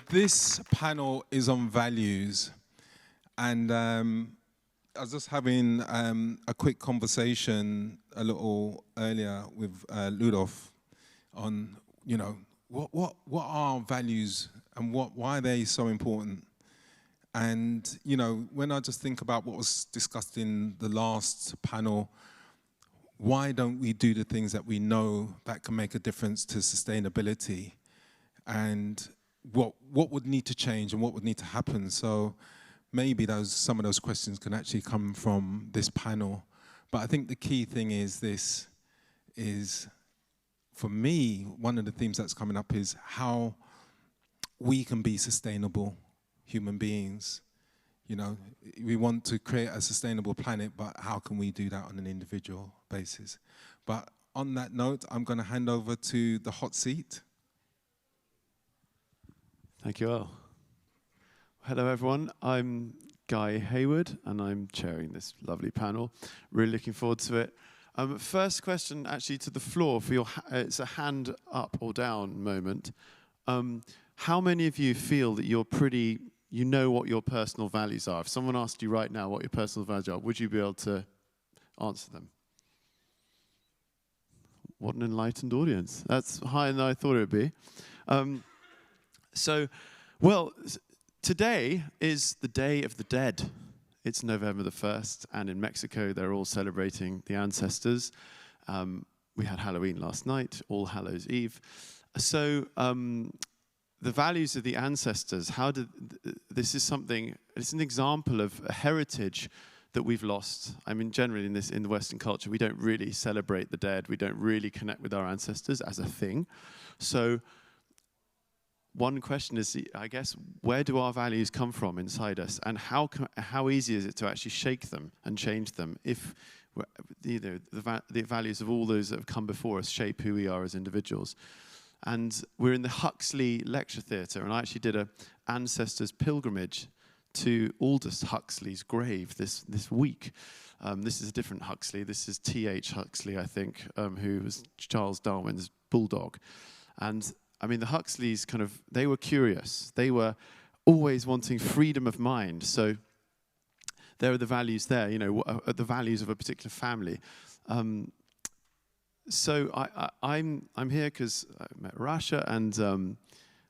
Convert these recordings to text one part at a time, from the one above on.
This panel is on values, and I was just having a quick conversation a little earlier with Ludolf on, you know, what are values and why are they so important? And, you know, when I just think about what was discussed in the last panel, why don't we do the things that we know that can make a difference to sustainability? And what would need to change and what would need to happen? So maybe some of those questions can actually come from this panel. But I think the key thing is for me, one of the themes that's coming up is how we can be sustainable human beings. You know, we want to create a sustainable planet, but how can we do that on an individual basis? But on that note, I'm going to hand over to the hot seat. Thank you all. Hello, everyone. I'm Guy Hayward, and I'm chairing this lovely panel. Really looking forward to it. First question, actually, to the floor for your. It's a hand up or down moment. How many of you feel that you know what your personal values are? If someone asked you right now what your personal values are, would you be able to answer them? What an enlightened audience. That's higher than I thought it would be. Today is the Day of the Dead. It's November the 1st, and in Mexico, they're all celebrating the ancestors. We had Halloween last night, All Hallows Eve. So the values of the ancestors, this is something, it's an example of a heritage that we've lost. I mean, generally in the Western culture, we don't really celebrate the dead. We don't really connect with our ancestors as a thing. So one question is, I guess, where do our values come from inside us, and how easy is it to actually shake them and change them if the values of all those that have come before us shape who we are as individuals? And we're in the Huxley Lecture Theatre, and I actually did an ancestors pilgrimage to Aldous Huxley's grave this week. This is a different Huxley. This is T.H. Huxley, I think, who was Charles Darwin's bulldog. And I mean, the Huxleys they were curious. They were always wanting freedom of mind. So there are the values there, you know, the values of a particular family. So I'm here because I met Rasha, and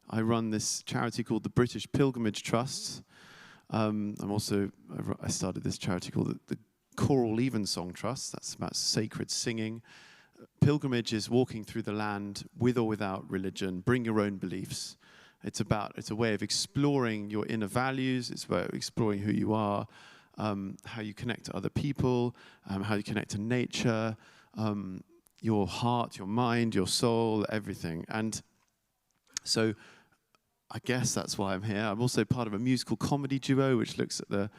I run this charity called the British Pilgrimage Trust. I started this charity called the Choral Evensong Trust. That's about sacred singing. Pilgrimage is walking through the land with or without religion. Bring your own beliefs. It's a way of exploring your inner values. It's about exploring who you are, how you connect to other people, how you connect to nature, your heart, your mind, your soul, everything. And so I guess that's why I'm here. I'm also part of a musical comedy duo which looks at the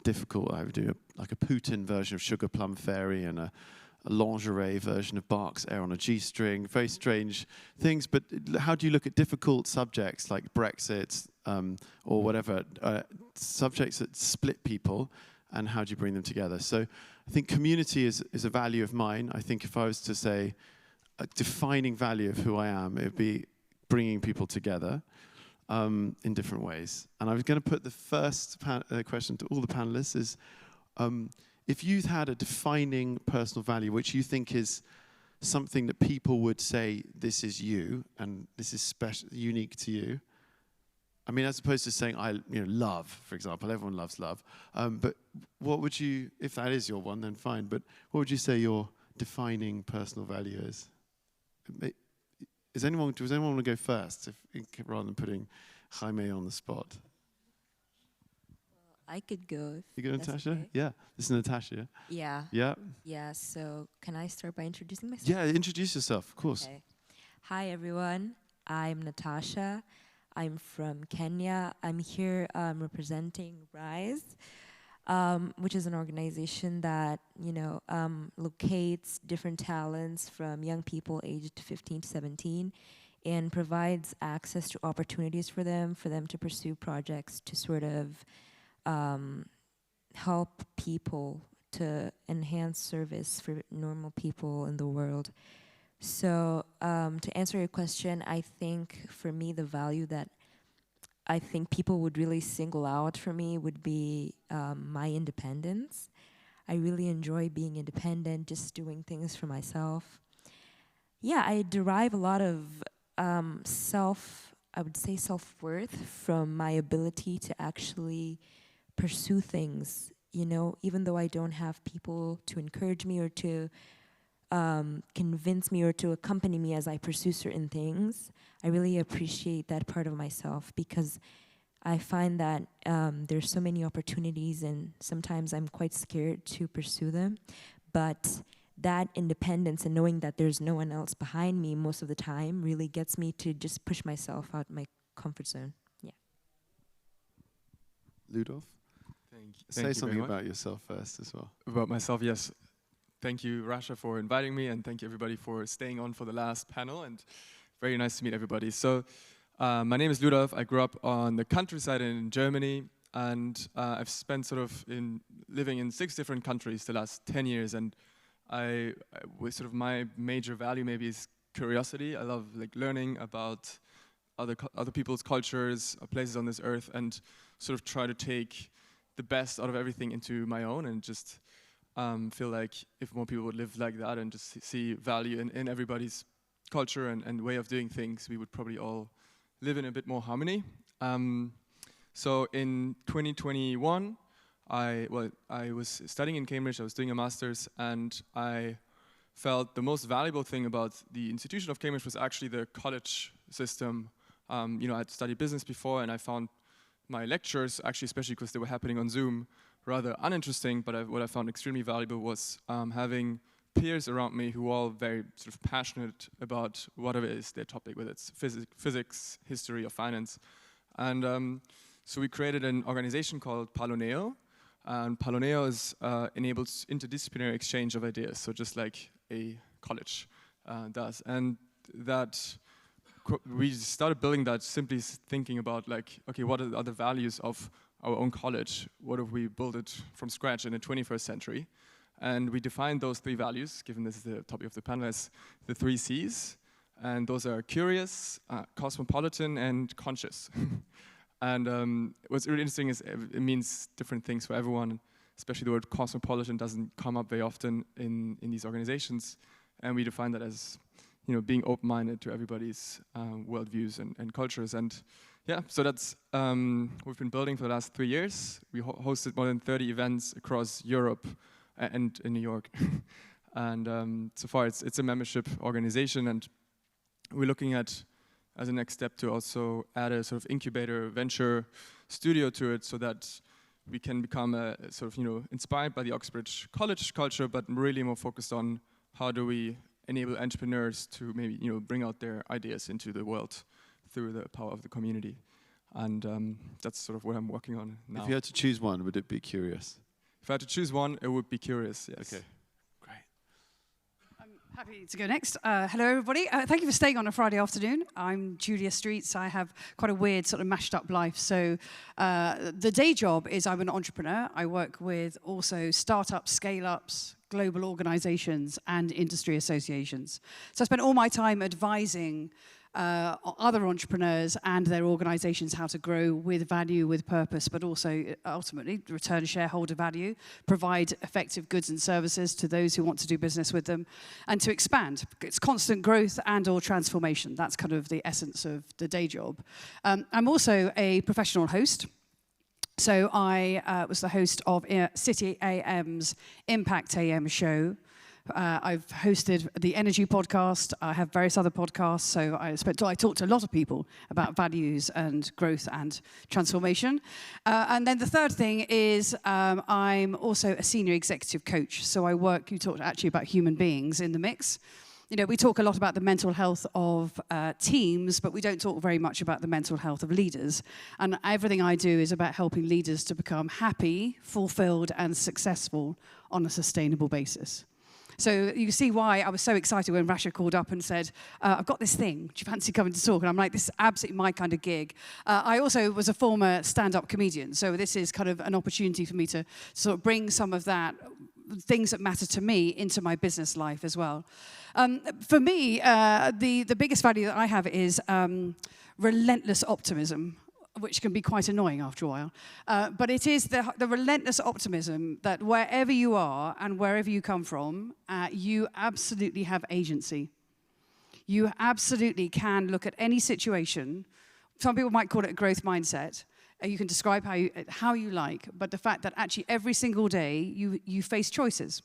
difficult. I would do like a Putin version of Sugar Plum Fairy and a lingerie version of Bach's Air on a G-string. Very strange things. But how do you look at difficult subjects like Brexit or whatever, subjects that split people, and how do you bring them together? So I think community is a value of mine. I think if I was to say a defining value of who I am, it would be bringing people together in different ways. And I was going to put the first question to all the panelists is, if you had a defining personal value, which you think is something that people would say, this is you, and this is special, unique to you. I mean, as opposed to saying, love, for example. Everyone loves love. But what would you, if that is your one, then fine. But what would you say your defining personal value is? Does anyone want to go first, rather than putting Jaime on the spot? I could go. You go, Natasha? Okay. Yeah. This is Natasha, yeah? Yeah. Yeah, so can I start by introducing myself? Yeah, introduce yourself, of course. Okay. Hi, everyone. I'm Natasha. I'm from Kenya. I'm here representing RISE, which is an organization that, locates different talents from young people aged 15 to 17 and provides access to opportunities for them to pursue projects to sort of help people to enhance service for normal people in the world. So to answer your question, I think for me the value that I think people would really single out for me would be my independence. I really enjoy being independent, just doing things for myself. Yeah, I derive a lot of self-worth from my ability to actually pursue things, you know, even though I don't have people to encourage me or to convince me or to accompany me as I pursue certain things. I really appreciate that part of myself because I find that there's so many opportunities and sometimes I'm quite scared to pursue them. But that independence and knowing that there's no one else behind me most of the time really gets me to just push myself out my comfort zone. Yeah. Ludolf? Say something about yourself first as well. About myself, yes. Thank you, Rasha, for inviting me, and thank you, everybody, for staying on for the last panel, and very nice to meet everybody. So, my name is Ludolf. I grew up on the countryside in Germany, and I've spent living in 6 different countries the last 10 years, and my major value maybe is curiosity. I love learning about other people's cultures, places on this earth, and sort of try to take the best out of everything into my own, and just feel like if more people would live like that and just see value in everybody's culture and way of doing things, we would probably all live in a bit more harmony. So in 2021, I was studying in Cambridge. I was doing a master's, and I felt the most valuable thing about the institution of Cambridge was actually the college system. I'd studied business before, and I found my lectures, actually, especially because they were happening on Zoom, rather uninteresting, but what I found extremely valuable was having peers around me who were all very sort of passionate about whatever is their topic, whether it's physics, history, or finance. And so we created an organization called Paloneo, and Paloneo enables interdisciplinary exchange of ideas, so just like a college does. And that we started building that simply thinking about okay, what are the values of our own college? What if we build it from scratch in the 21st century? And we defined those 3 values, given this is the topic of the panel, as the 3 C's. And those are curious, cosmopolitan, and conscious. And what's really interesting is it means different things for everyone, especially the word cosmopolitan doesn't come up very often in these organizations. And we define that as being open-minded to everybody's worldviews and cultures. And yeah, so that's we've been building for the last 3 years. We hosted more than 30 events across Europe and in New York. And so far it's a membership organization, and we're looking at, as a next step, to also add a sort of incubator venture studio to it, so that we can become a sort of, inspired by the Oxbridge College culture, but really more focused on how do we enable entrepreneurs to maybe, bring out their ideas into the world through the power of the community. And that's sort of what I'm working on now. If you had to choose one, would it be curious? If I had to choose one, it would be curious, yes. Okay, great. I'm happy to go next. Hello, everybody. Thank you for staying on a Friday afternoon. I'm Julia Streets. I have quite a weird sort of mashed up life. So the day job is I'm an entrepreneur. I work with also startups, scale-ups, global organizations, and industry associations. So I spend all my time advising other entrepreneurs and their organizations how to grow with value, with purpose, but also ultimately return shareholder value, provide effective goods and services to those who want to do business with them, and to expand. It's constant growth and or transformation. That's kind of the essence of the day job. I'm also a professional host. So I was the host of City AM's Impact AM show. I've hosted the Energy podcast. I have various other podcasts. So I talk to a lot of people about values and growth and transformation. And then the third thing is I'm also a senior executive coach. So you talked actually about human beings in the mix. We talk a lot about the mental health of teams, but we don't talk very much about the mental health of leaders. And everything I do is about helping leaders to become happy, fulfilled, and successful on a sustainable basis. So you can see why I was so excited when Rasha called up and said, I've got this thing, do you fancy coming to talk? And I'm like, this is absolutely my kind of gig. I also was a former stand-up comedian, so this is kind of an opportunity for me to sort of bring some of that, things that matter to me, into my business life as well. For me, the biggest value that I have is relentless optimism. which can be quite annoying after a while. But it is the relentless optimism that wherever you are and wherever you come from, you absolutely have agency. You absolutely can look at any situation. Some people might call it a growth mindset. You can describe how you like, but the fact that actually every single day you face choices.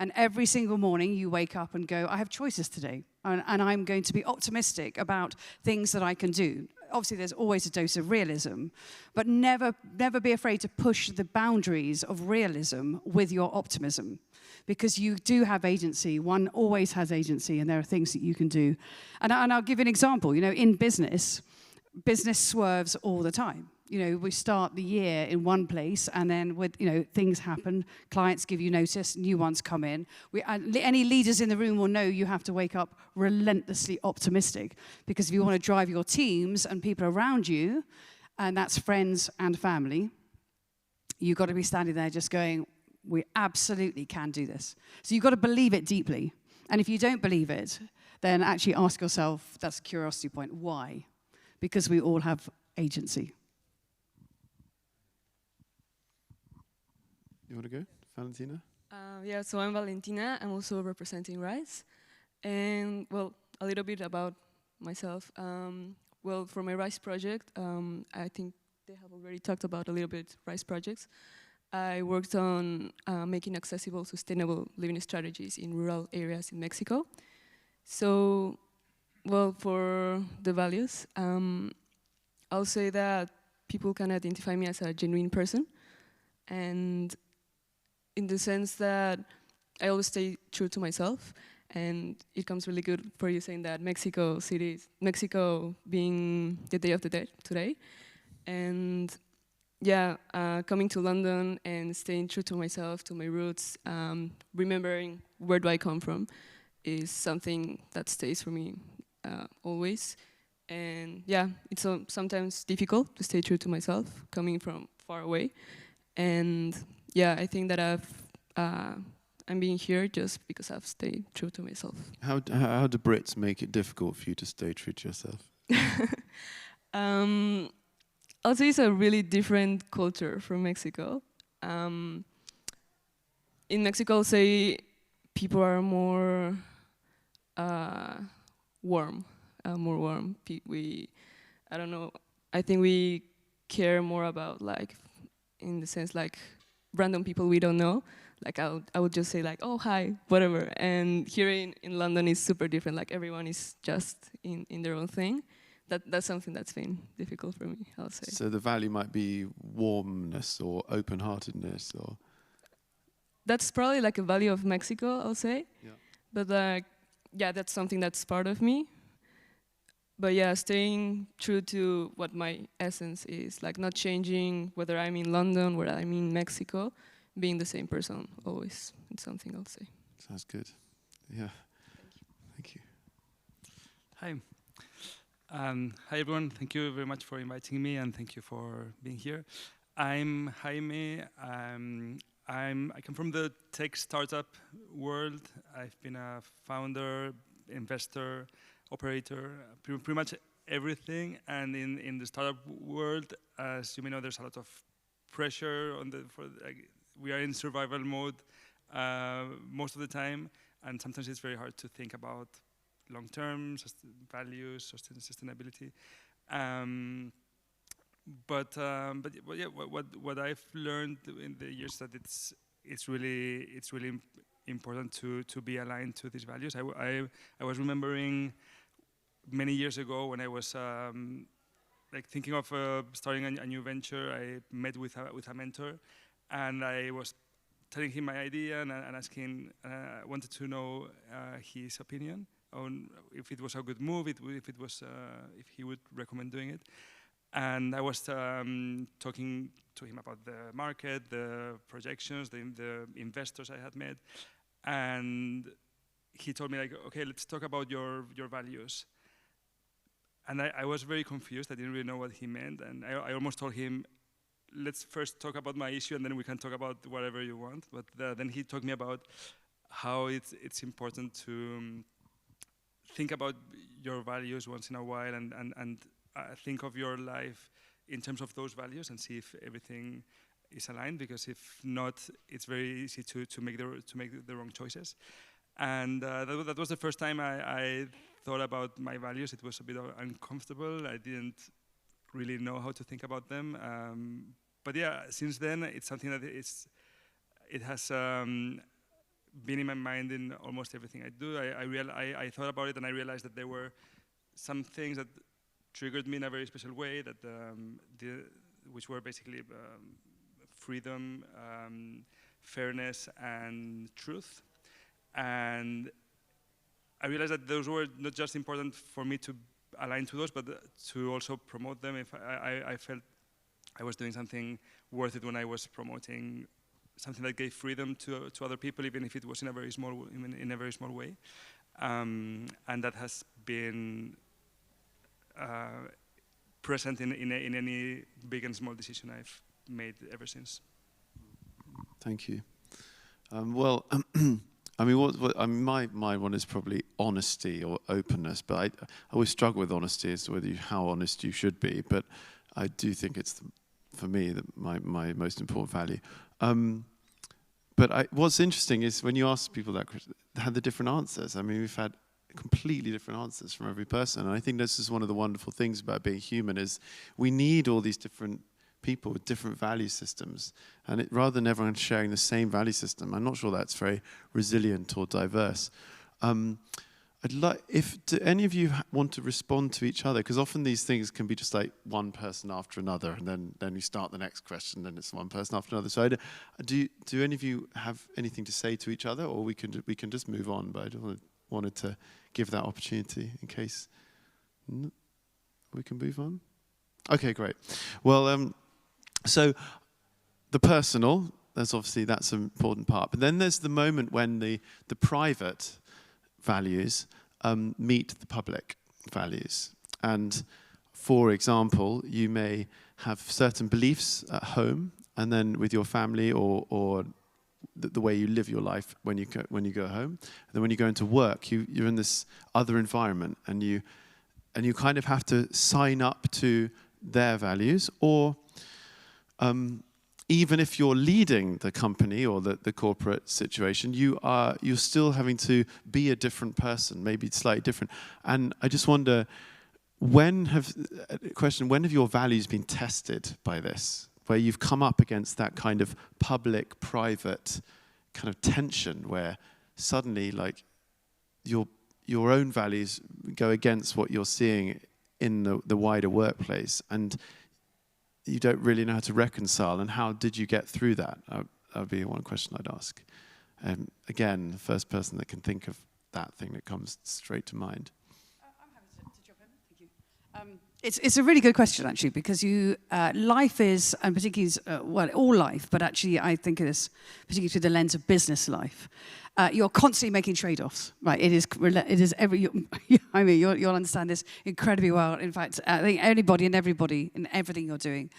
And every single morning you wake up and go, I have choices today. And I'm going to be optimistic about things that I can do. Obviously, there's always a dose of realism, but never be afraid to push the boundaries of realism with your optimism, because you do have agency. One always has agency, and there are things that you can do. And I'll give you an example. You know, in business swerves all the time. You know, we start the year in one place, and then things happen. Clients give you notice, new ones come in. Any leaders in the room will know you have to wake up relentlessly optimistic, because if you want to drive your teams and people around you, and that's friends and family, you've got to be standing there just going, we absolutely can do this. So you've got to believe it deeply. And if you don't believe it, then actually ask yourself, that's a curiosity point, why? Because we all have agency. You want to go, Valentina? Yeah, so I'm Valentina. I'm also representing RISE. And, well, a little bit about myself. Well, for my RISE project, I think they have already talked about a little bit RISE projects. I worked on making accessible, sustainable living strategies in rural areas in Mexico. So, well, for the values, I'll say that people can identify me as a genuine person. And in the sense that I always stay true to myself, and it comes really good for you saying that Mexico being the Day of the Dead today, and yeah, coming to London and staying true to myself, to my roots, remembering where do I come from, is something that stays for me always. And yeah, it's sometimes difficult to stay true to myself, coming from far away. And yeah, I think that I'm being here just because I've stayed true to myself. How do Brits make it difficult for you to stay true to yourself? I'll say it's a really different culture from Mexico. In Mexico, I'll say people are more warm, I don't know, I think we care more about, like, in the sense, like, random people we don't know. Like, I would just say, like, oh, hi, whatever. And here in London is super different. Like, everyone is just in their own thing. That's something that's been difficult for me, I'll say. So the value might be warmness or open-heartedness, or? That's probably like a value of Mexico, I'll say. Yeah. But like, yeah, that's something that's part of me. But yeah, staying true to what my essence is, like not changing whether I'm in London, whether I'm in Mexico, being the same person always. It's something I'll say. Sounds good. Yeah. Thank you. Hi. Hi everyone. Thank you very much for inviting me, and thank you for being here. I'm Jaime. I come from the tech startup world. I've been a founder, investor, operator, pretty much everything. And in the startup world, as you may know, there's a lot of pressure on we are in survival mode most of the time, and sometimes it's very hard to think about long-term values, sustainability. But yeah, what I've learned in the years that it's really important to be aligned to these values. I was remembering many years ago when I was like thinking of starting a new venture. I met with a mentor, and I was telling him my idea and asking, wanted to know his opinion on if it was a good move, if he would recommend doing it. And I was talking to him about the market, the projections, the investors I had met, and he told me, like, okay, let's talk about your values. And I was very confused. I didn't really know what he meant, and I almost told him, let's first talk about my issue, and then we can talk about whatever you want. But then he told me about how it's important to think about your values once in a while, and think of your life in terms of those values and see if everything is aligned, because if not, it's very easy to make the wrong choices. And that was the first time I thought about my values. It was a bit uncomfortable. I didn't really know how to think about them. But yeah, since then, it's something that it has been in my mind in almost everything I do. I thought about it, and I realized that there were some things that triggered me in a very special way, that which were basically freedom, fairness, and truth. And I realized that those were not just important for me to align to those, but to also promote them. If I felt I was doing something worth it when I was promoting something that gave freedom to other people, even if it was in a very small way, and that has been present in any big and small decision I've made ever since. Thank you. Well, I mean, my one is probably honesty or openness, but I always struggle with honesty as to how honest you should be. But I do think it's, for me, my most important value. But what's interesting is when you ask people that question, they had the different answers. I mean, we've had completely different answers from every person. And I think this is one of the wonderful things about being human, is we need all these different people with different value systems. And rather than everyone sharing the same value system, I'm not sure that's very resilient or diverse. Do any of you want to respond to each other? Because often these things can be just like one person after another, and then we start the next question, then it's one person after another. So do any of you have anything to say to each other, or we can just move on? But I wanted to give that opportunity in case we can move on. Okay, great. Well, so the personal, that's an important part. But then there's the moment when the private values meet the public values. And for example, you may have certain beliefs at home, and then with your family, or the way you live your life when you go home. And then when you go into work, you're in this other environment, and you kind of have to sign up to their values, or even if you're leading the company or the corporate situation, you're still having to be a different person, maybe slightly different. And I just wonder, when have your values been tested by this, where you've come up against that kind of public-private kind of tension, where suddenly, like, your own values go against what you're seeing in the wider workplace, and you don't really know how to reconcile? And how did you get through that? That would be one question I'd ask. Again, the first person that can think of that thing that comes straight to mind. I'm happy to jump in. Thank you. It's a really good question, actually, because life is, and particularly, all life, but actually I think it is particularly through the lens of business life. You're constantly making trade-offs, right? It is I mean, you'll understand this incredibly well. In fact, I think anybody and everybody in everything you're doing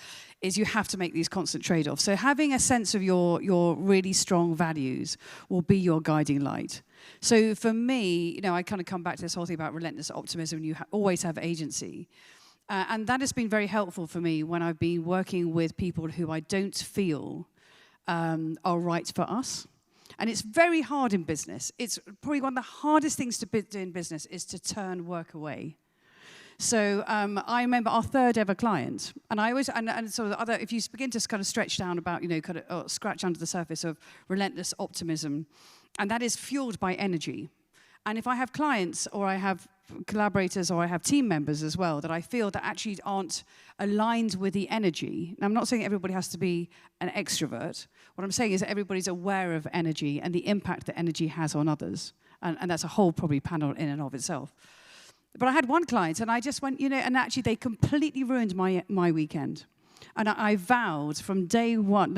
is you have to make these constant trade-offs. So having a sense of your really strong values will be your guiding light. So for me, I kind of come back to this whole thing about relentless optimism. You always have agency. And that has been very helpful for me when I've been working with people who I don't feel are right for us. And it's very hard in business. It's probably one of the hardest things to do in business is to turn work away. So I remember our third ever client, and I always and sort of if you begin to kind of stretch down about scratch under the surface of relentless optimism, and that is fueled by energy. And if I have clients, or I have collaborators, or I have team members as well, that I feel that actually aren't aligned with the energy. Now, I'm not saying everybody has to be an extrovert. What I'm saying is that everybody's aware of energy and the impact that energy has on others. And that's a whole probably panel in and of itself. But I had one client, and I just went, and actually they completely ruined my weekend. And I vowed from day one,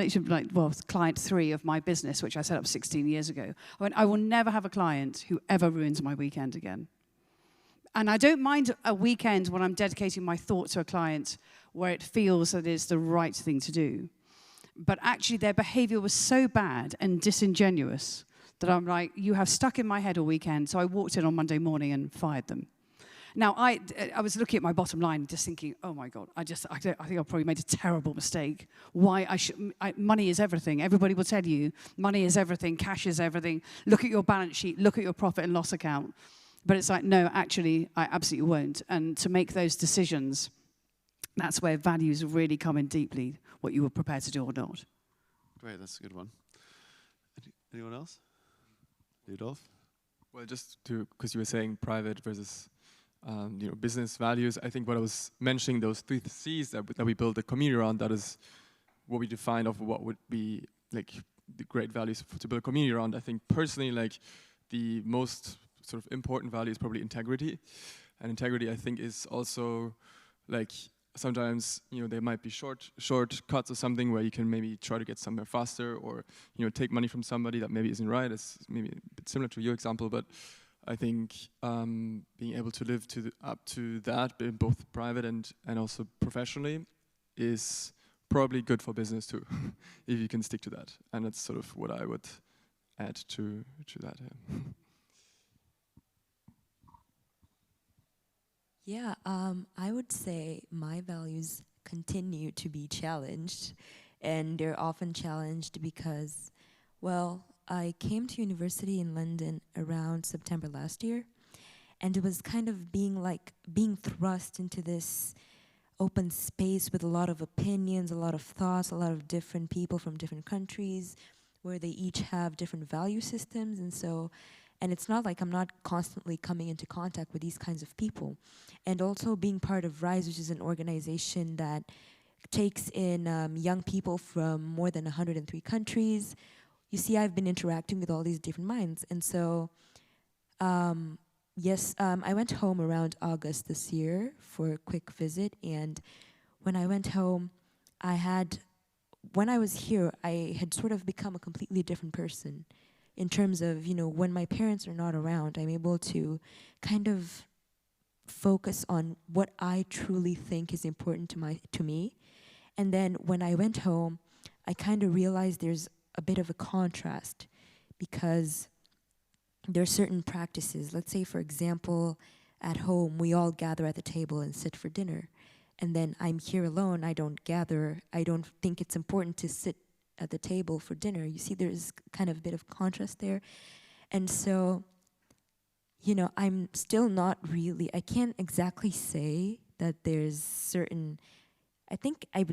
client 3 of my business, which I set up 16 years ago, I went, I will never have a client who ever ruins my weekend again. And I don't mind a weekend when I'm dedicating my thought to a client where it feels that it's the right thing to do. But actually their behavior was so bad and disingenuous that I'm like, you have stuck in my head all weekend. So I walked in on Monday morning and fired them. Now, I was looking at my bottom line, just thinking, oh my God, I think I probably made a terrible mistake. Money is everything. Everybody will tell you, money is everything, cash is everything. Look at your balance sheet, look at your profit and loss account. But it's like, no, actually, I absolutely won't. And to make those decisions, that's where values really come in deeply, what you were prepared to do or not. Great, that's a good one. Anyone else? Ludolf? Well, just to, because you were saying private versus business values, I think what I was mentioning, those 3 C's that we build a community around, that is what we define of what would be like the great values to build a community around. I think personally, like the most sort of important value is probably integrity. And integrity, I think, is also like sometimes, there might be shortcuts or something where you can maybe try to get somewhere faster, or, take money from somebody that maybe isn't right. It's maybe a bit similar to your example, but I think being able to live up to that, both private and also professionally, is probably good for business too, if you can stick to that. And that's sort of what I would add to that. Yeah, I would say my values continue to be challenged, and they're often challenged because, well, I came to university in London around September last year, and it was kind of being thrust into this open space with a lot of opinions, a lot of thoughts, a lot of different people from different countries, where they each have different value systems, and it's not like I'm not constantly coming into contact with these kinds of people. And also being part of RISE, which is an organization that takes in young people from more than 103 countries. You see, I've been interacting with all these different minds. And so, I went home around August this year for a quick visit. And when I went home, when I was here, I had sort of become a completely different person. In terms of, when my parents are not around, I'm able to kind of focus on what I truly think is important to me. And then when I went home, I kind of realized there's a bit of a contrast, because there are certain practices. Let's say, for example, at home, we all gather at the table and sit for dinner. And then I'm here alone, I don't gather, I don't think it's important to sit at the table for dinner. You see, there's kind of a bit of contrast there. And so, I'm still not really, I can't exactly say that there's certain, I think I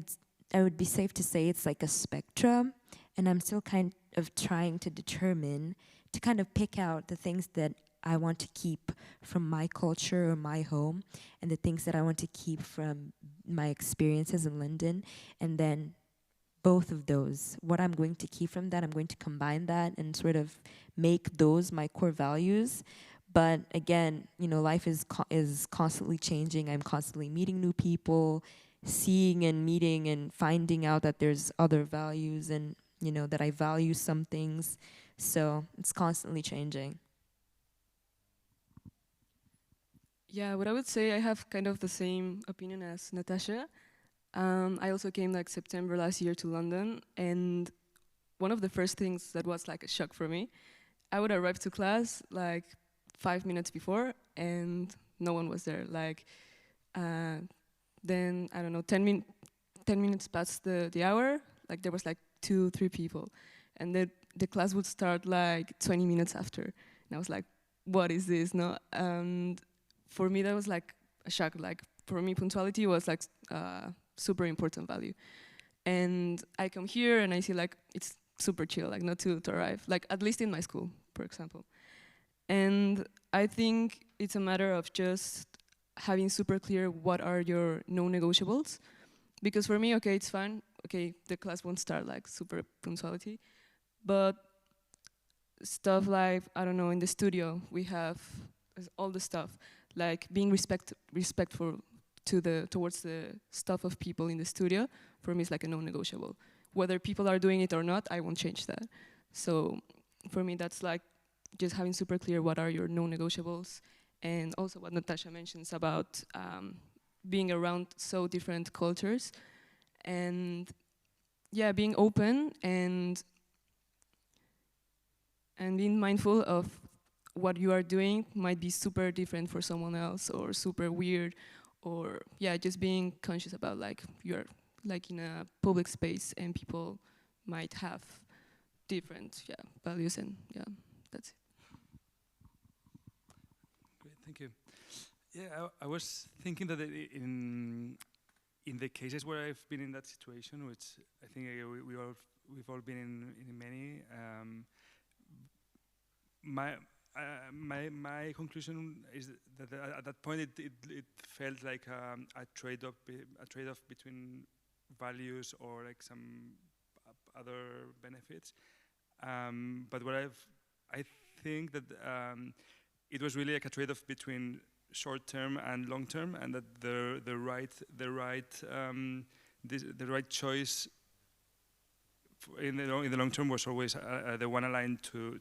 would be safe to say it's like a spectrum, and I'm still kind of trying to determine, to kind of pick out the things that I want to keep from my culture or my home, and the things that I want to keep from my experiences in London, and then both of those, what I'm going to keep from that, I'm going to combine that and sort of make those my core values. But again, life is constantly changing. I'm constantly meeting new people, seeing and meeting and finding out that there's other values, and that I value some things. So it's constantly changing. Yeah, what I would say, I have kind of the same opinion as Natasha. I also came like September last year to London, and one of the first things that was like a shock for me, I would arrive to class like 5 minutes before and no one was there. Like then, I don't know, 10 minutes past the hour, like there was like 2-3 people, and the class would start like 20 minutes after. And I was like, what is this? No, and for me that was like a shock. Like for me, punctuality was like super important value. And I come here and I see like it's super chill, like not to arrive, like at least in my school, for example. And I think it's a matter of just having super clear what are your non-negotiables. Because for me, okay, it's fine. Okay, the class won't start like super punctuality. But stuff like, I don't know, in the studio, we have all the stuff, like being respectful towards the stuff of people in the studio, for me is like a non-negotiable. Whether people are doing it or not, I won't change that. So for me, that's like just having super clear what are your non-negotiables, and also what Natasha mentions about being around so different cultures, and yeah, being open and being mindful of what you are doing might be super different for someone else or super weird, or yeah, just being conscious about like you're like in a public space and people might have different values, and yeah, that's it. Great, thank you. Yeah, I was thinking that in the cases where I've been in that situation, which I think we've all been in many, my conclusion is that at that point it felt like a trade-off between values or like some other benefits. But I think that it was really like a trade-off between short-term and long-term, and that the right choice in the long term was always the one aligned to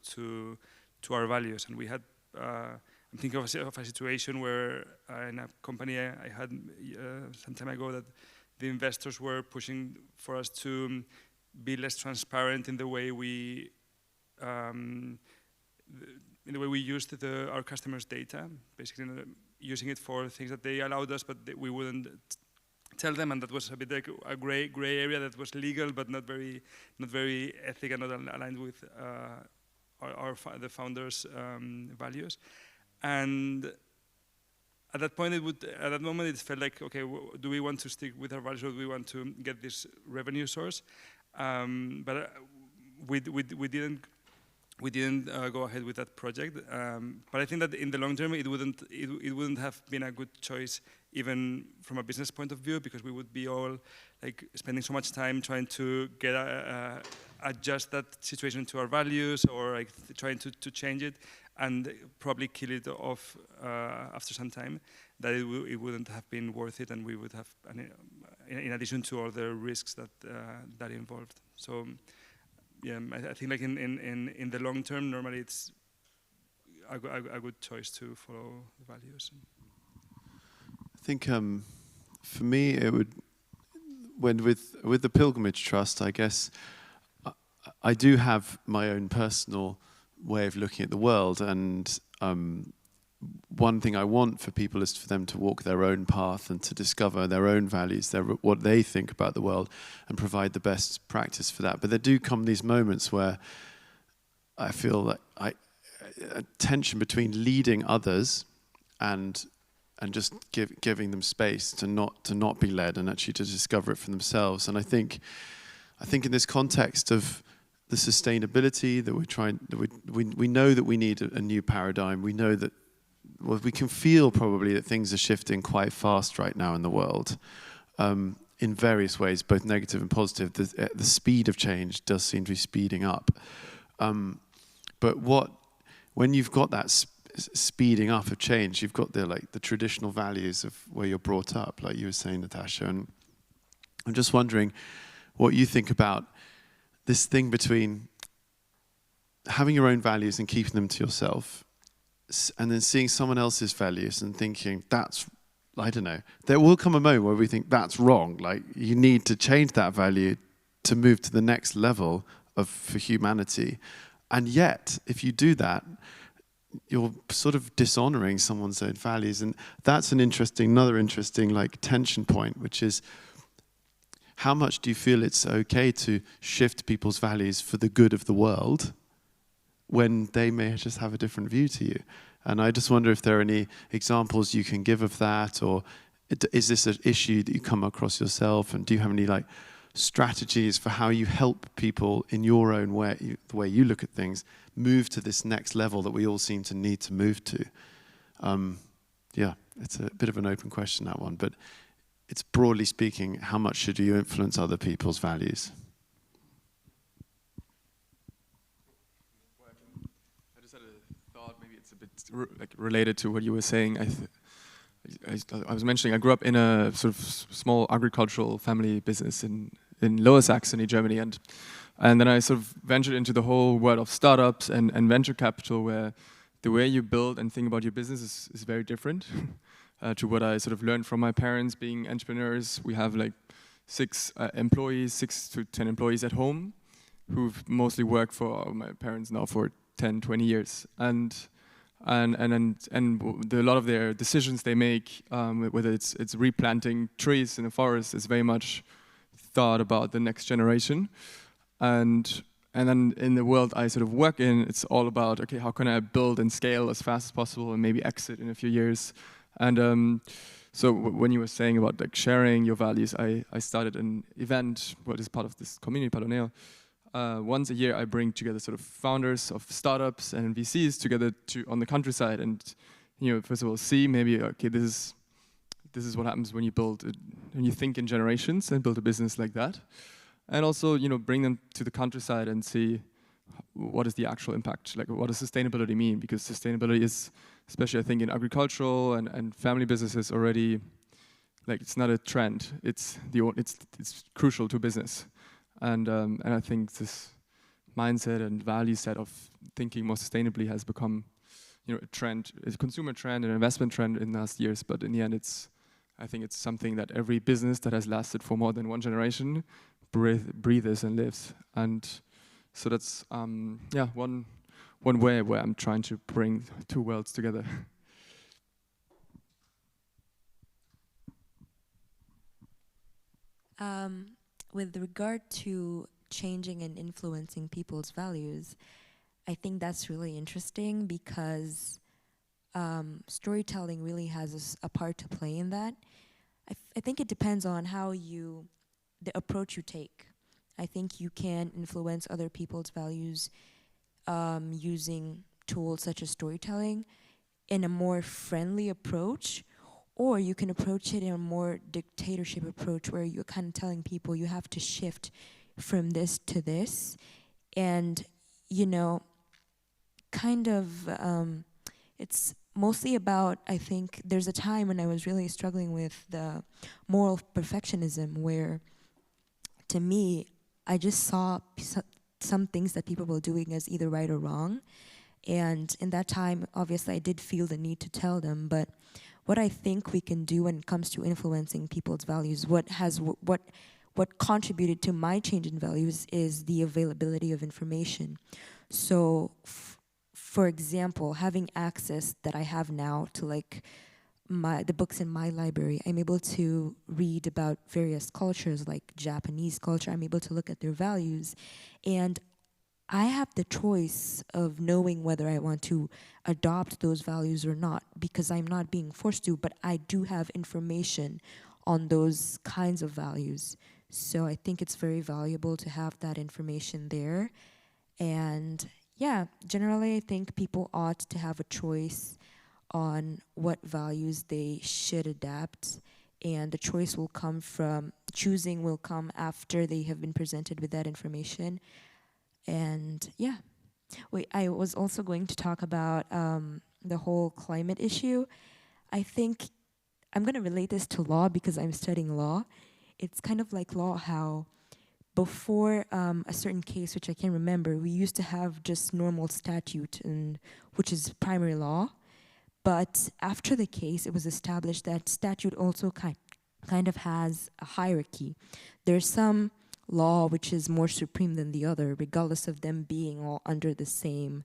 our values. And we had, I'm thinking of a situation where in a company I had some time ago, that the investors were pushing for us to be less transparent in the way we used our customers' data, basically using it for things that they allowed us, but we wouldn't tell them, and that was a bit like a gray area that was legal, but not very ethical, not aligned with the founders' values. And at that moment, it felt like, okay, do we want to stick with our values, or do we want to get this revenue source? But we didn't go ahead with that project. But I think that in the long term, it wouldn't have been a good choice, even from a business point of view, because we would be all like spending so much time trying to get adjust that situation to our values, or like trying to change it, and probably kill it off after some time. That it wouldn't have been worth it, and we would have, in addition to all the risks that involved. So. Yeah, I think like in the long term, normally it's a good choice to follow the values. I think for me it would, when with the Pilgrimage Trust, I guess I do have my own personal way of looking at the world, and one thing I want for people is for them to walk their own path and to discover their own values, what they think about the world, and provide the best practice for that. But there do come these moments where I feel that a tension between leading others and just giving them space to not be led, and actually to discover it for themselves. And I think in this context of the sustainability that we're trying, we know that we need a new paradigm. We know that. Well, we can feel probably that things are shifting quite fast right now in the world, in various ways, both negative and positive. The speed of change does seem to be speeding up. But when you've got that speeding up of change, you've got the traditional values of where you're brought up, like you were saying, Natasha. And I'm just wondering what you think about this thing between having your own values and keeping them to yourself, and then seeing someone else's values and thinking, I don't know, there will come a moment where we think that's wrong. Like, you need to change that value to move to the next level for humanity. And yet, if you do that, you're sort of dishonoring someone's own values. And that's another interesting like tension point, which is, how much do you feel it's okay to shift people's values for the good of the world, when they may just have a different view to you? And I just wonder if there are any examples you can give of that, or is this an issue that you come across yourself, and do you have any like strategies for how you help people in your own way, the way you look at things, move to this next level that we all seem to need to move to? Yeah, it's a bit of an open question, that one, but it's broadly speaking, how much should you influence other people's values? Like related to what you were saying. I was mentioning I grew up in a sort of small agricultural family business in Lower Saxony, Germany, and then I sort of ventured into the whole world of startups and venture capital, where the way you build and think about your business is very different to what I sort of learned from my parents being entrepreneurs. We have like 6 to 10 employees at home, who've mostly worked for my parents now for 10, 20 years. And a lot of their decisions they make, whether it's replanting trees in a forest, is very much thought about the next generation. And then in the world I sort of work in, it's all about, okay, how can I build and scale as fast as possible and maybe exit in a few years. And so when you were saying about like sharing your values, I started an event, what is part of this community, Paloneo. Once a year I bring together sort of founders of startups and VCs together on the countryside, and first of all see maybe, okay, this is what happens when you think in generations and build a business like that. And also, bring them to the countryside and see what is the actual impact, like what does sustainability mean? Because sustainability is, especially I think in agricultural and family businesses already, like it's not a trend, it's crucial to business. And I think this mindset and value set of thinking more sustainably has become, a trend, a consumer trend, an investment trend in the last years. But in the end, I think it's something that every business that has lasted for more than one generation breathes and lives. And so that's one way where I'm trying to bring two worlds together. With regard to changing and influencing people's values, I think that's really interesting because storytelling really has a part to play in that. I think it depends on the approach you take. I think you can influence other people's values using tools such as storytelling in a more friendly approach, or you can approach it in a more dictatorship approach where you're kind of telling people you have to shift from this to this. And, it's mostly about, I think, there's a time when I was really struggling with the moral perfectionism where, to me, I just saw some things that people were doing as either right or wrong. And in that time, obviously, I did feel the need to tell them. But what I think we can do when it comes to influencing people's values, what contributed to my change in values is the availability of information. So, for example, having access that I have now to the books in my library, I'm able to read about various cultures like Japanese culture. I'm able to look at their values, and I have the choice of knowing whether I want to adopt those values or not, because I'm not being forced to, but I do have information on those kinds of values. So I think it's very valuable to have that information there. And yeah, generally I think people ought to have a choice on what values they should adapt, and the choice will come choosing will come after they have been presented with that information. And yeah, I was also going to talk about the whole climate issue. I think I'm going to relate this to law because I'm studying law. It's kind of like law, how before a certain case, which I can't remember, we used to have just normal statute, which is primary law. But after the case, it was established that statute also kind of has a hierarchy. There's some law which is more supreme than the other, regardless of them being all under the same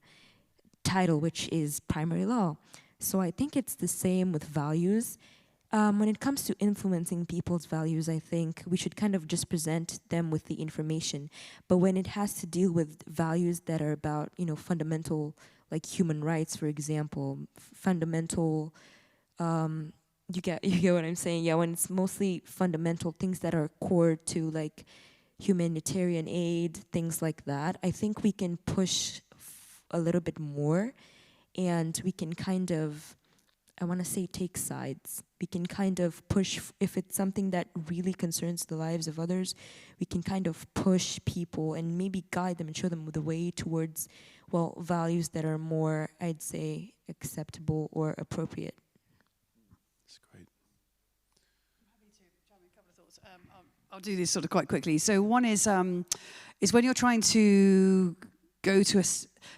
title, which is primary law. So I think it's the same with values. When it comes to influencing people's values, I think we should kind of just present them with the information. But when it has to deal with values that are about, fundamental, like human rights, for example, fundamental, you get what I'm saying? Yeah, when it's mostly fundamental things that are core to like humanitarian aid, things like that, I think we can push a little bit more, and we can kind of, I want to say, take sides. We can kind of push, if it's something that really concerns the lives of others, we can kind of push people and maybe guide them and show them the way towards, values that are more, I'd say, acceptable or appropriate. That's great. I'm happy to chime in a couple of thoughts. I'll do this sort of quite quickly. So one is when you're trying to go to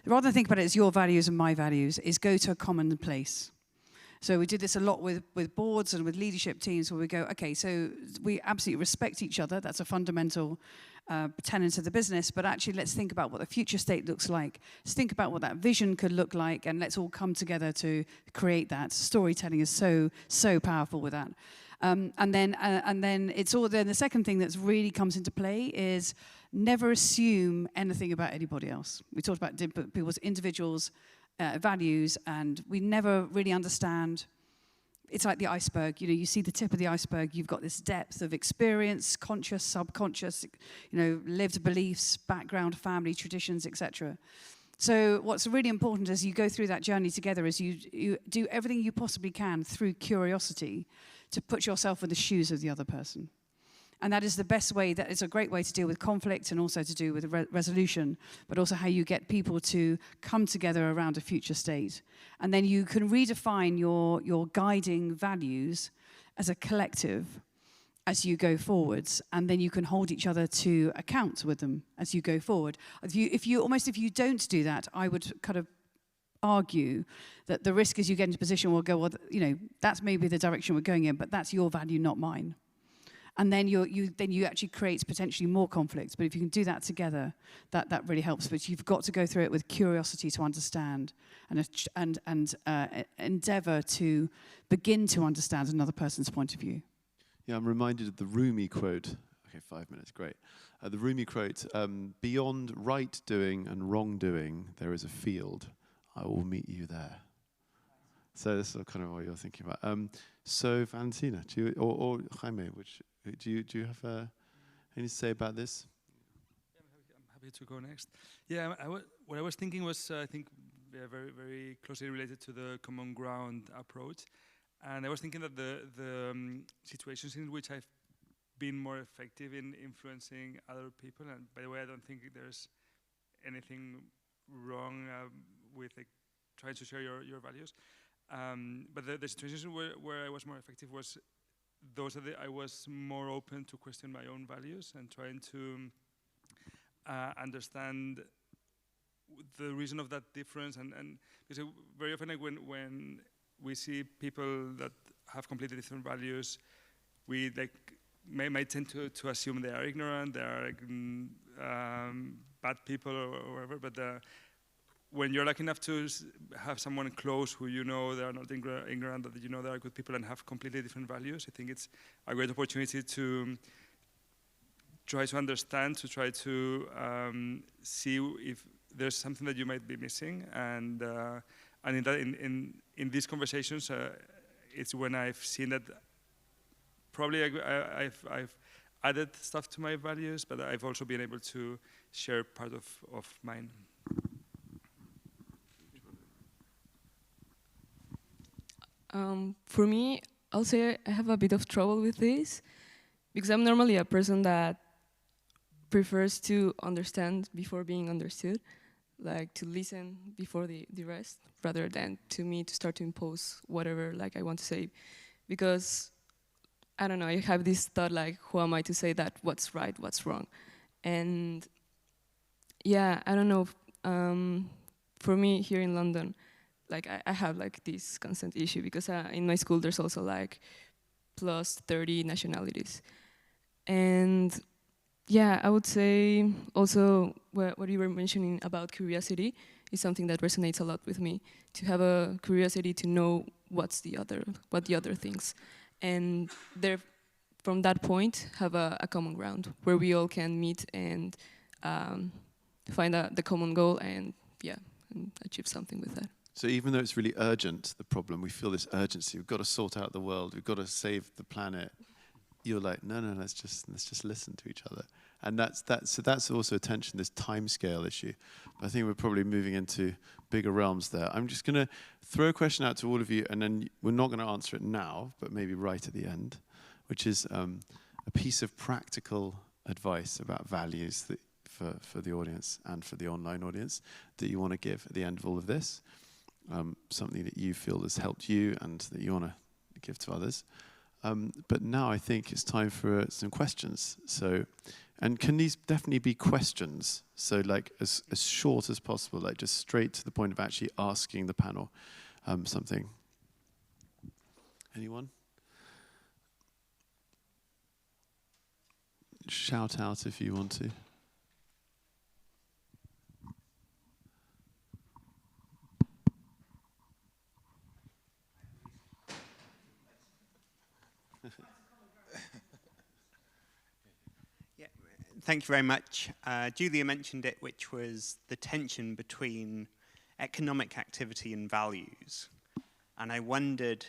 rather than think about it as your values and my values, is go to a common place. So we did this a lot with boards and with leadership teams where we go, okay, so we absolutely respect each other. That's a fundamental tenets of the business, but actually let's think about what the future state looks like. Let's think about what that vision could look like, and let's all come together to create that. Storytelling is so powerful with that. And then it's all. Then the second thing that's really comes into play is never assume anything about anybody else. We talked about people's individuals' values, and we never really understand. It's like the iceberg. You know, you see the tip of the iceberg. You've got this depth of experience, conscious, subconscious, you know, lived beliefs, background, family, traditions, etc. So what's really important as you go through that journey together is you do everything you possibly can through curiosity to put yourself in the shoes of the other person. And that is the best way, that is a great way to deal with conflict and also to do with resolution, but also how you get people to come together around a future state. And then you can redefine your guiding values as a collective as you go forwards, and then you can hold each other to account with them as you go forward. If you don't do that, I would kind of argue that the risk is you get into a position where we'll go, well, you know, that's maybe the direction we're going in, but that's your value, not mine. And then you actually create potentially more conflicts. But if you can do that together, that really helps. But you've got to go through it with curiosity to understand and endeavour to begin to understand another person's point of view. Yeah, I'm reminded of the Rumi quote. Okay, 5 minutes, great. The Rumi quote, beyond right doing and wrong doing, there is a field. I will meet you there. So this is kind of what you're thinking about. So Valentina, or Jaime, do you have anything to say about this? Yeah, I'm happy to go next. Yeah, what I was thinking was, I think, very, very closely related to the common ground approach. And I was thinking that the situations in which I've been more effective in influencing other people, and by the way, I don't think there's anything wrong with trying to share your values. But the situations where I was more effective was those that I was more open to question my own values and trying to understand the reason of that difference. And because very often, like when we see people that have completely different values, we might tend to assume they are ignorant, they are bad people or whatever. But when you're lucky enough to have someone close who you know they are not ignorant, that you know they are good people and have completely different values, I think it's a great opportunity to try to understand, to try to see if there's something that you might be missing, and in these conversations, it's when I've seen that probably I've added stuff to my values, but I've also been able to share part of mine. For me, I'll say I have a bit of trouble with this because I'm normally a person that prefers to understand before being understood, like to listen before the rest, rather than to me to start to impose whatever like I want to say. Because, I don't know, I have this thought like, who am I to say that what's right, what's wrong? And yeah, I don't know, for me here in London, like I have like this constant issue because in my school there's also like plus 30 nationalities. And yeah, I would say also what you were mentioning about curiosity is something that resonates a lot with me, to have a curiosity to know what the other thinks. And there, from that point, have a common ground where we all can meet and find the common goal and achieve something with that. So even though it's really urgent, the problem, we feel this urgency, we've got to sort out the world, we've got to save the planet. You're like, no, let's just listen to each other. And so that's also a tension, this time scale issue. But I think we're probably moving into bigger realms there. I'm just going to throw a question out to all of you, and then we're not going to answer it now, but maybe right at the end, which is a piece of practical advice about values that for the audience and for the online audience that you want to give at the end of all of this. Something that you feel has helped you and that you want to give to others. But now I think it's time for some questions. So, and can these definitely be questions? So like as short as possible, like just straight to the point of actually asking the panel something. Anyone? shout out if you want to. Yeah, thank you very much. Julia mentioned it, which was the tension between economic activity and values. And I wondered,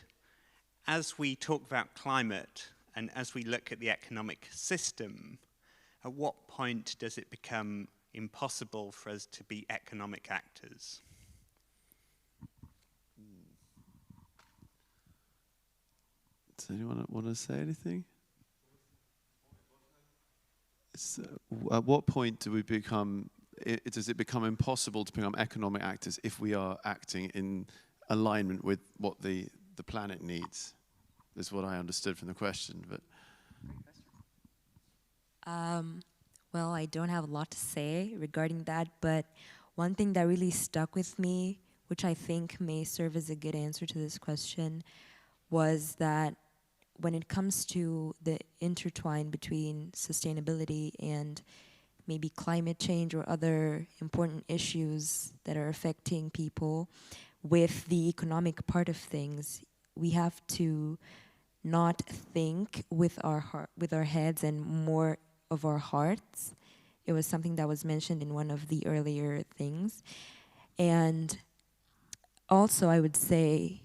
as we talk about climate and as we look at the economic system, at what point does it become impossible for us to be economic actors? Does anyone want to say anything? At what point do we become, does it become impossible to become economic actors if we are acting in alignment with what the planet needs? Is what I understood from the question. But well, I don't have a lot to say regarding that, but one thing that really stuck with me, which I think may serve as a good answer to this question, was that when it comes to the intertwine between sustainability and maybe climate change or other important issues that are affecting people with the economic part of things, we have to not think with our heads and more of our hearts. It was something that was mentioned in one of the earlier things. And also I would say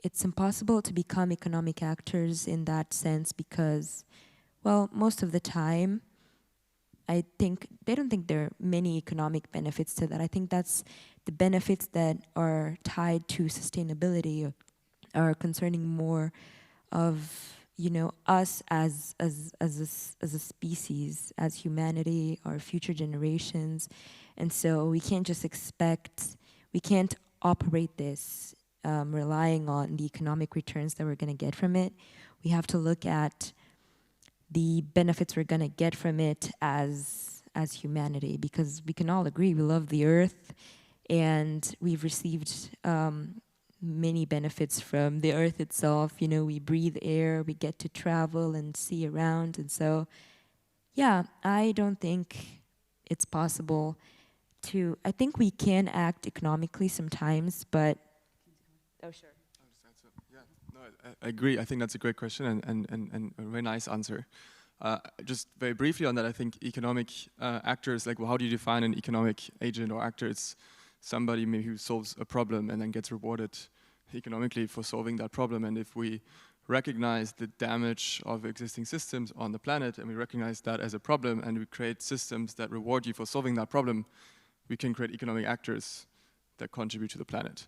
it's impossible to become economic actors in that sense because, well, most of the time, I think they don't think there are many economic benefits to that. I think that's the benefits that are tied to sustainability are concerning more of, you know, us as a species, as humanity, our future generations. And so we can't just we can't operate this relying on the economic returns that we're going to get from it. We have to look at the benefits we're going to get from it as humanity, because we can all agree we love the earth and we've received many benefits from the earth itself. You know, we breathe air, we get to travel and see around. And so, yeah, I don't think it's possible to, I think we can act economically sometimes, but oh, sure. Yeah, no, I agree. I think that's a great question and a very nice answer. Just very briefly on that, I think economic actors, like, well, how do you define an economic agent or actor? It's somebody maybe who solves a problem and then gets rewarded economically for solving that problem. And if we recognize the damage of existing systems on the planet and we recognize that as a problem and we create systems that reward you for solving that problem, we can create economic actors that contribute to the planet.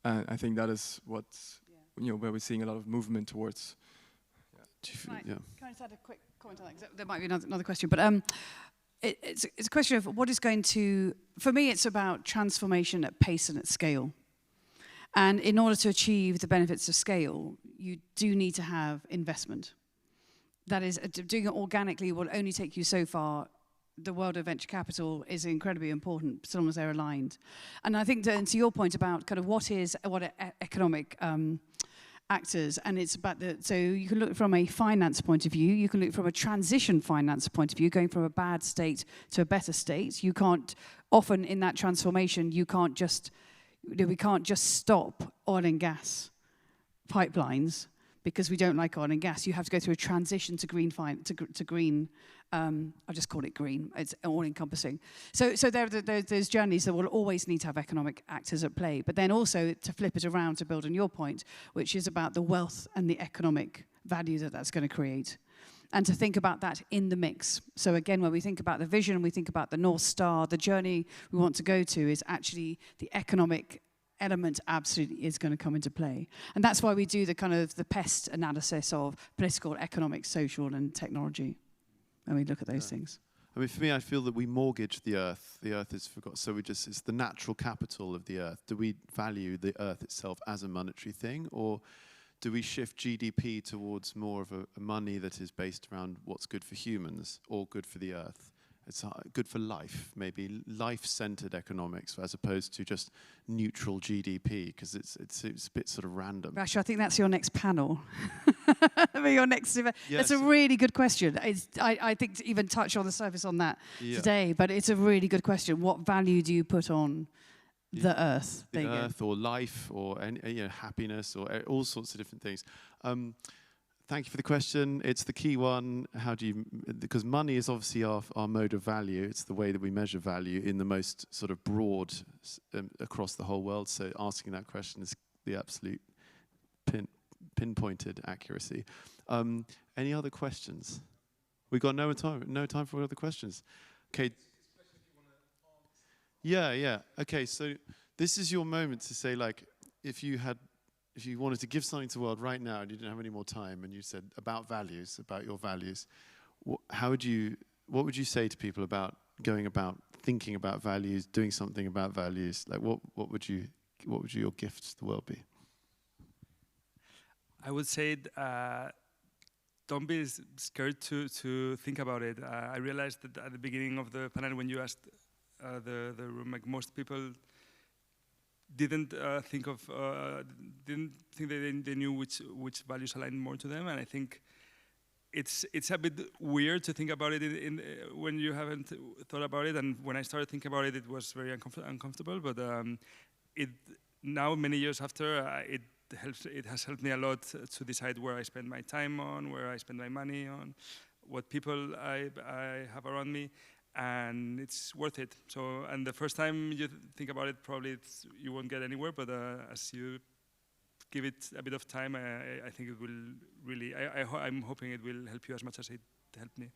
I think that is what, you know, where we're seeing a lot of movement towards. Can I just add a quick comment on that? 'Cause there might be another question, but it's a question of what is going to, for me, it's about transformation at pace and at scale. And in order to achieve the benefits of scale, you do need to have investment. That is, doing it organically will only take you so far. The world of venture capital is incredibly important, so long as they're aligned. And I think that, to your point about kind of what are economic actors, and it's about so you can look from a finance point of view, you can look from a transition finance point of view, going from a bad state to a better state. You can't, often in that transformation, we can't just stop oil and gas pipelines because we don't like oil and gas. You have to go through a transition to green to green. I'll just call it green. It's all-encompassing. So there's journeys that will always need to have economic actors at play. But then also to flip it around to build on your point, which is about the wealth and the economic value that that's going to create. And to think about that in the mix. So again, when we think about the vision, we think about the North Star, the journey we want to go to is actually the economic element absolutely is going to come into play. And that's why we do the kind of the PEST analysis of political, economic, social, and technology when we look at those things. I mean, for me, I feel that we mortgage the earth. The earth is forgotten, so it's the natural capital of the earth. Do we value the earth itself as a monetary thing, or do we shift GDP towards more of a money that is based around what's good for humans or good for the earth? It's good for life, maybe life-centered economics as opposed to just neutral GDP, because it's a bit sort of random. Rasha, I think that's your next panel. For your next event. Yes. That's a really good question. I think to even touch on the surface on that today, but it's a really good question. What value do you put on the earth? The earth or life or happiness or all sorts of different things. Thank you for the question. It's the key one. How do you, because money is obviously our mode of value. It's the way that we measure value in the most sort of broad across the whole world. So asking that question is the absolute pinpointed accuracy. Any other questions? We got no time for other questions. Okay. Yeah. Okay, so this is your moment to say, like, if you wanted to give something to the world right now and you didn't have any more time, and you said about your values, what would you say to people about going about thinking about values, doing something about values? Like, what would your gift to the world be? I would say don't be scared to think about it. I realized that at the beginning of the panel, when you asked the room, like, most people didn't think that they knew which values aligned more to them, and I think it's a bit weird to think about it when you haven't thought about it. And when I started thinking about it, it was very uncomfortable. But now, many years after, it has helped me a lot to decide where I spend my time on, where I spend my money on, what people I have around me. And it's worth it. So, and the first time you think about it, probably you won't get anywhere. But as you give it a bit of time, I think it will really. I'm hoping it will help you as much as it helped me.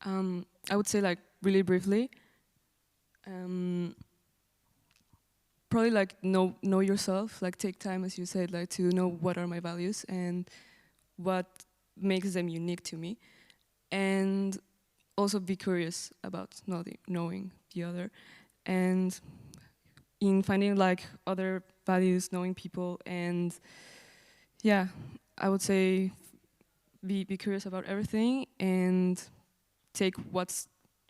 I would say, like, really briefly. Probably, like, know yourself. Like, take time, as you said, like, to know what are my values and what makes them unique to me. And also be curious about knowing the other, and in finding, like, other values, knowing people, and yeah, I would say be curious about everything and take what's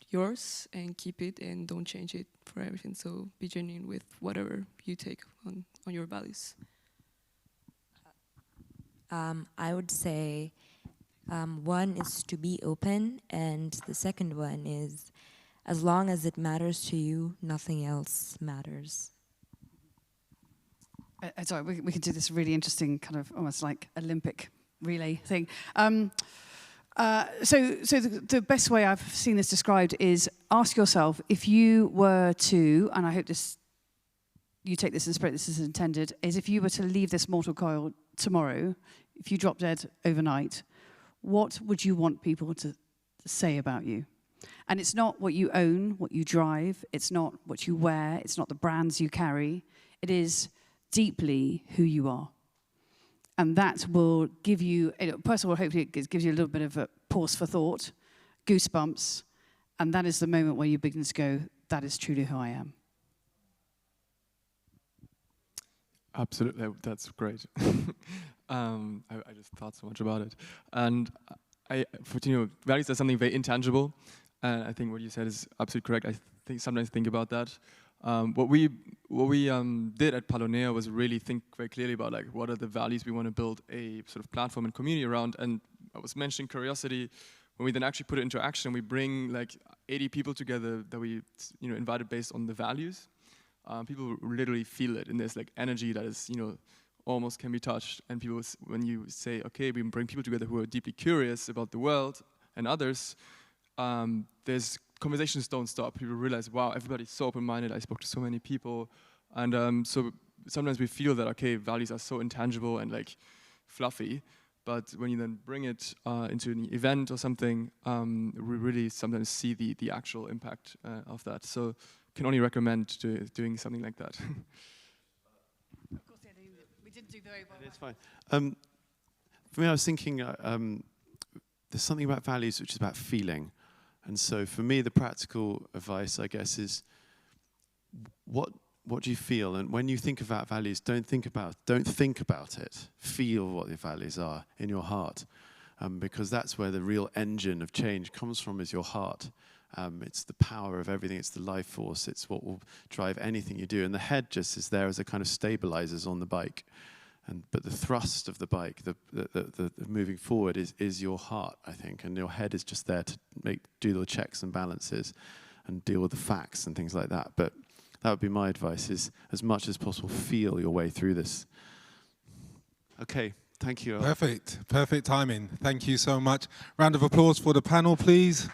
yours and keep it and don't change it for everything. So be genuine with whatever you take on your values. I would say one is to be open, and the second one is, as long as it matters to you, nothing else matters. Sorry, we can do this really interesting kind of almost like Olympic relay thing. So the best way I've seen this described is, ask yourself, if you were to, and I hope you take this in spirit, this is intended, is if you were to leave this mortal coil tomorrow, if you drop dead overnight, what would you want people to say about you? And it's not what you own, what you drive, it's not what you wear, it's not the brands you carry, it is deeply who you are. And that will give you, first of all, hopefully it gives you a little bit of a pause for thought, goosebumps, and that is the moment where you begin to go, that is truly who I am. Absolutely, that's great. I just thought so much about it, and values are something very intangible, and I think what you said is absolutely correct. I sometimes think about that. What we did at Paloneo was really think very clearly about, like, what are the values we want to build a sort of platform and community around. And I was mentioning curiosity. When we then actually put it into action, we bring like 80 people together that we invited based on the values. People literally feel it, and there's like energy that is almost can be touched. And people, when you say, okay, we bring people together who are deeply curious about the world and others, there's conversations don't stop. People realize, wow, everybody's so open-minded. I spoke to so many people. And so sometimes we feel that, okay, values are so intangible and like fluffy. But when you then bring it into an event or something, we really sometimes see the actual impact of that. So can only recommend doing something like that. Of course, yeah, we didn't do very well. It's fine. For me, I was thinking there's something about values which is about feeling. And so for me, the practical advice, I guess, is what do you feel? And when you think about values, don't think about it. Feel what your values are in your heart. because that's where the real engine of change comes from, is your heart. It's the power of everything, it's the life force, it's what will drive anything you do. And the head just is there as a kind of stabilizers on the bike. But the thrust of the bike, the moving forward is your heart, I think, and your head is just there to do the checks and balances and deal with the facts and things like that. But that would be my advice, is as much as possible, feel your way through this. Okay, thank you. Perfect timing. Thank you so much. Round of applause for the panel, please.